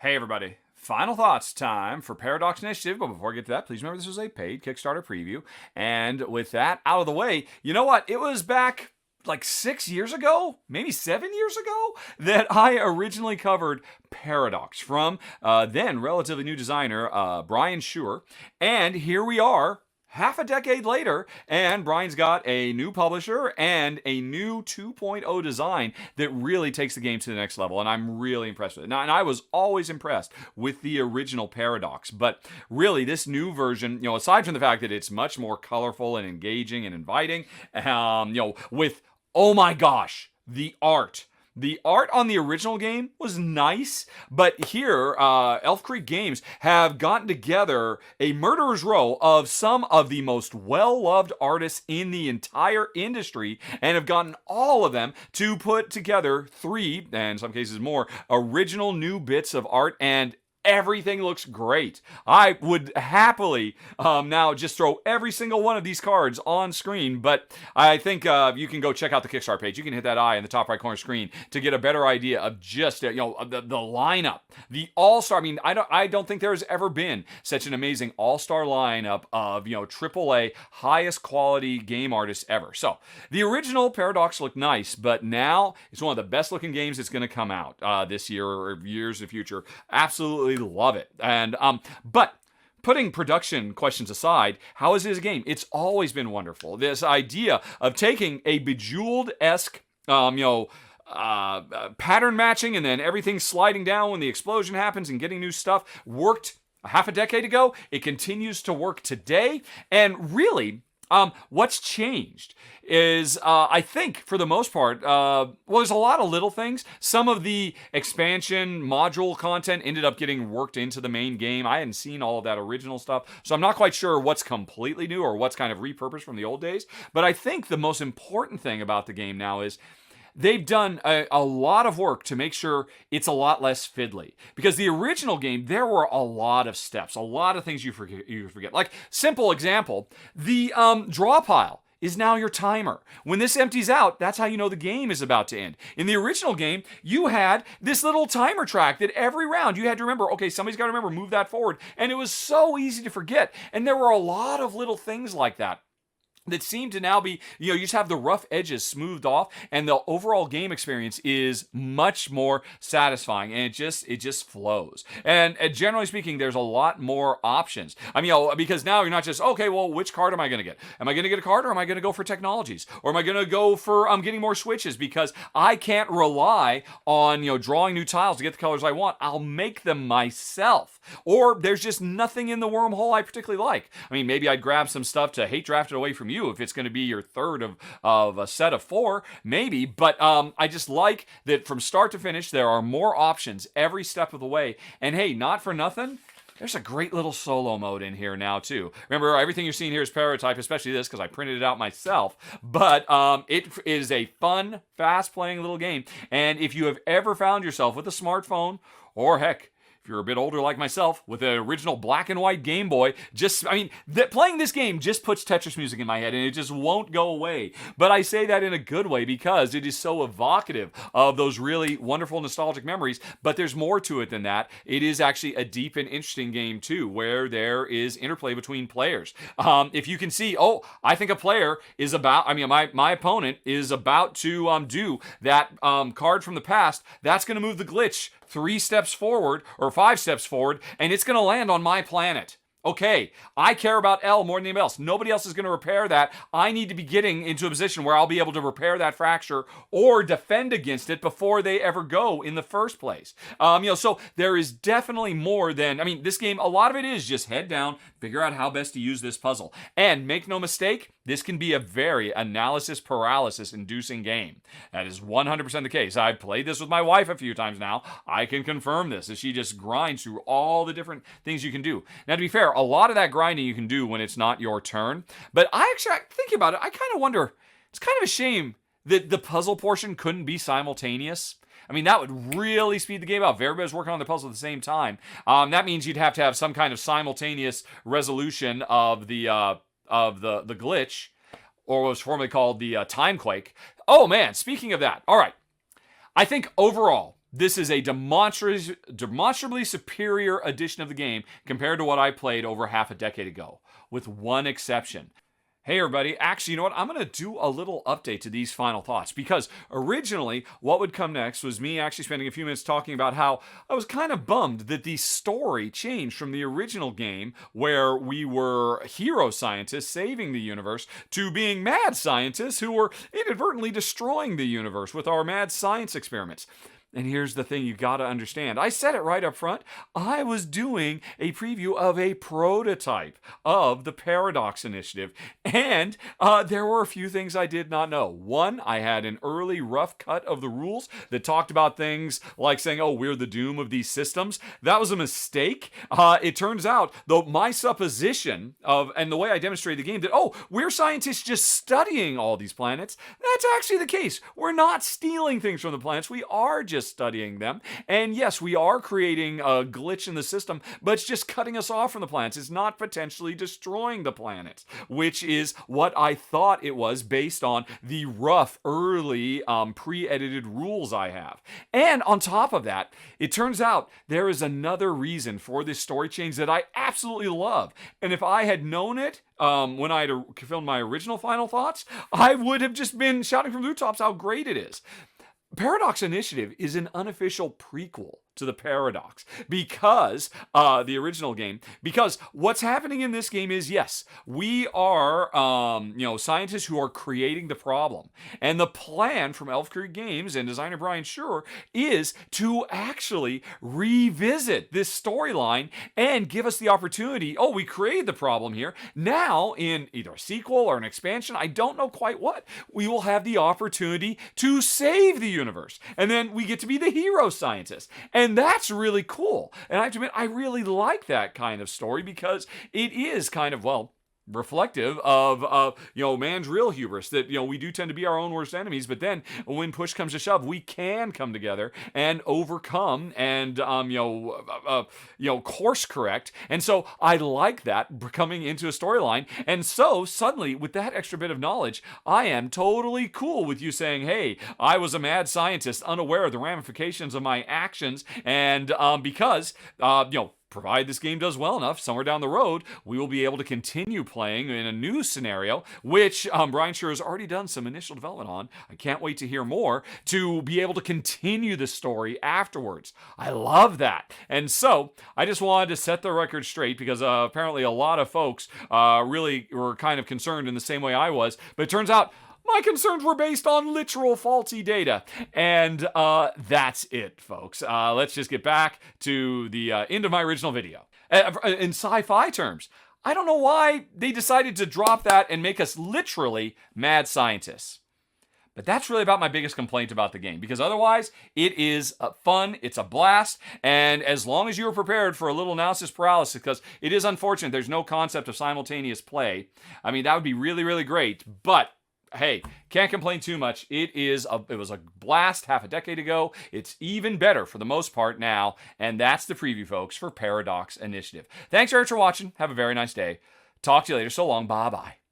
Hey everybody, final thoughts time for Paradox Initiative, but before I get to that, please remember this was a paid Kickstarter preview, and with that out of the way, you know what, it was back like 6 years ago, maybe 7 years ago, that I originally covered Paradox from then relatively new designer Brian Schuer, and here we are half a decade later, and Brian's got a new publisher and a new 2.0 design that really takes the game to the next level, and I'm really impressed with it. Now, and I was always impressed with the original Paradox, but really this new version, aside from the fact that it's much more colorful and engaging and inviting, with, oh my gosh, the art. The art on the original game was nice, but here, Elf Creek Games have gotten together a murderer's row of some of the most well-loved artists in the entire industry and have gotten all of them to put together 3, and in some cases more, original new bits of art, and everything looks great. I would happily now just throw every single one of these cards on screen, but I think you can go check out the Kickstarter page. You can hit that eye in the top right corner screen to get a better idea of just the lineup, the all-star. I mean, I don't think there's ever been such an amazing all-star lineup of AAA highest quality game artists ever. So the original Paradox looked nice, but now it's one of the best looking games that's going to come out this year or years in the future. Absolutely love it. And but putting production questions aside, how is it as a game? It's always been wonderful. This idea of taking a Bejeweled-esque pattern matching and then everything sliding down when the explosion happens and getting new stuff worked a half a decade ago. It continues to work today, and really what's changed is, I think, for the most part, there's a lot of little things. Some of the expansion module content ended up getting worked into the main game. I hadn't seen all of that original stuff, so I'm not quite sure what's completely new or what's kind of repurposed from the old days. But I think the most important thing about the game now is they've done a lot of work to make sure it's a lot less fiddly. Because the original game, there were a lot of steps, a lot of things you forget. Like, simple example, the draw pile is now your timer. When this empties out, that's how you know the game is about to end. In the original game, you had this little timer track that every round you had to remember, okay, somebody's got to remember, move that forward. And it was so easy to forget. And there were a lot of little things like that seem to now be, you just have the rough edges smoothed off, and the overall game experience is much more satisfying, and it just flows. And generally speaking, there's a lot more options. I mean, because now you're not just, okay, well, which card am I going to get? Am I going to get a card, or am I going to go for technologies? Or am I going to go for getting more switches? Because I can't rely on, drawing new tiles to get the colors I want. I'll make them myself. Or there's just nothing in the wormhole I particularly like. I mean, maybe I'd grab some stuff to hate draft it away from you if it's going to be your third of a set of 4, maybe. But I just like that from start to finish, there are more options every step of the way. And hey, not for nothing, there's a great little solo mode in here now, too. Remember, everything you're seeing here is prototype, especially this, because I printed it out myself. But it is a fun, fast-playing little game. And if you have ever found yourself with a smartphone, or heck, if you're a bit older like myself, with the original black and white Game Boy, playing this game just puts Tetris music in my head, and it just won't go away. But I say that in a good way because it is so evocative of those really wonderful nostalgic memories. But there's more to it than that. It is actually a deep and interesting game too, where there is interplay between players. If you can see, I think a player is my opponent is about to do that card from the past. That's going to move the glitch 3 steps forward or 5 steps forward, and it's going to land on my planet. Okay, I care about L more than anybody else. Nobody else is going to repair that. I need to be getting into a position where I'll be able to repair that fracture or defend against it before they ever go in the first place. So there is definitely more than, this game, a lot of it is just head down, figure out how best to use this puzzle. And make no mistake, this can be a very analysis paralysis inducing game. That is 100% the case. I've played this with my wife a few times now. I can confirm this, as she just grinds through all the different things you can do. Now, to be fair, a lot of that grinding you can do when it's not your turn. But thinking about it, I kind of wonder, it's kind of a shame that the puzzle portion couldn't be simultaneous. That would really speed the game up if everybody's working on the puzzle at the same time. That means you'd have to have some kind of simultaneous resolution of the glitch, or what was formerly called the time quake. Oh man, speaking of that, all right. I think overall, this is a demonstrably superior edition of the game compared to what I played over half a decade ago, with one exception. Hey everybody, actually, you know what? I'm going to do a little update to these final thoughts, because originally what would come next was me actually spending a few minutes talking about how I was kind of bummed that the story changed from the original game, where we were hero scientists saving the universe, to being mad scientists who were inadvertently destroying the universe with our mad science experiments. And here's the thing you gotta understand. I said it right up front. I was doing a preview of a prototype of the Paradox Initiative. And there were a few things I did not know. One, I had an early rough cut of the rules that talked about things like saying, oh, we're the doom of these systems. That was a mistake. It turns out, though, my supposition of, and the way I demonstrated the game, that, oh, we're scientists just studying all these planets. That's actually the case. We're not stealing things from the planets. We are just studying them. And yes, we are creating a glitch in the system, but it's just cutting us off from the planets. It's not potentially destroying the planets, which is what I thought it was based on the rough, early, pre-edited rules I have. And on top of that, it turns out there is another reason for this story change that I absolutely love. And if I had known it, when I had filmed my original final thoughts, I would have just been shouting from the rooftops how great it is. Paradox Initiative is an unofficial prequel to the Paradox, because the original game, because what's happening in this game is, yes, we are scientists who are creating the problem, and the plan from Elf Creek Games and designer Brian Schurer is to actually revisit this storyline and give us the opportunity. Oh, we created the problem here. Now, in either a sequel or an expansion, I don't know quite what, we will have the opportunity to save the universe, and then we get to be the hero scientists. And that's really cool. And I have to admit, I really like that kind of story, because it is kind of, well, reflective of man's real hubris, that we do tend to be our own worst enemies, but then when push comes to shove, we can come together and overcome and course correct. And so I like that coming into a storyline. And so suddenly, with that extra bit of knowledge, I am totally cool with you saying, hey, I was a mad scientist unaware of the ramifications of my actions, and because provided this game does well enough, somewhere down the road, we will be able to continue playing in a new scenario, which Brian Schurer has already done some initial development on. I can't wait to hear more, to be able to continue the story afterwards. I love that. And so, I just wanted to set the record straight, because apparently a lot of folks really were kind of concerned in the same way I was, but it turns out my concerns were based on literal faulty data. And that's it, folks. Let's just get back to the end of my original video. In sci-fi terms, I don't know why they decided to drop that and make us literally mad scientists. But that's really about my biggest complaint about the game, because otherwise, it is fun, it's a blast, and as long as you're prepared for a little analysis paralysis, because it is unfortunate there's no concept of simultaneous play. I mean, that would be really, really great, but hey, can't complain too much. It was a blast half a decade ago. It's even better for the most part now. And that's the preview, folks, for Paradox Initiative. Thanks very much for watching. Have a very nice day. Talk to you later. So long. Bye-bye.